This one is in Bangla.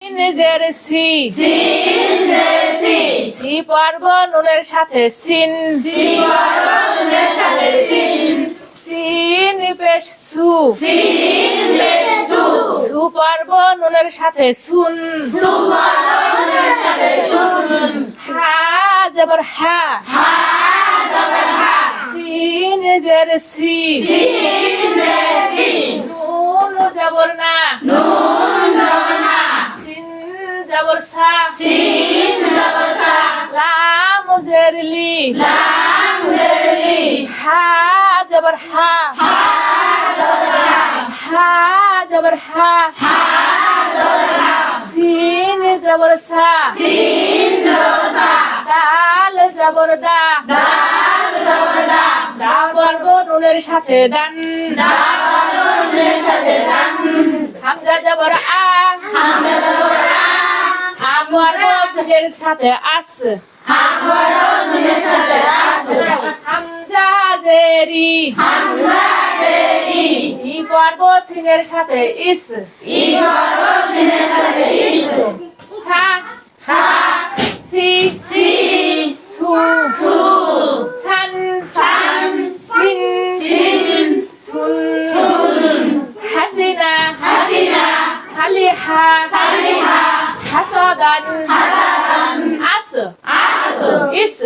নিজের সি সি পর্ব নুনের সাথে সিন সিন পেশ সু সু পর্ব নুনের সাথে সুন হা জবর হা সিন নিজের সি নুন জবর না জবর সা লাম জেরলি হা জবর হা হা জবর হা সিন জবর সা দাল জবর দা দা বর্গ নুনের সাথে দান হামজা জবর আ বর্গ সিনের সাথে আস হামজা জেরি ই বর্গ সিনের সাথে ইস সা সি সু সান সিন সুন হাসিনা সালিহা হাসাদান আস ইস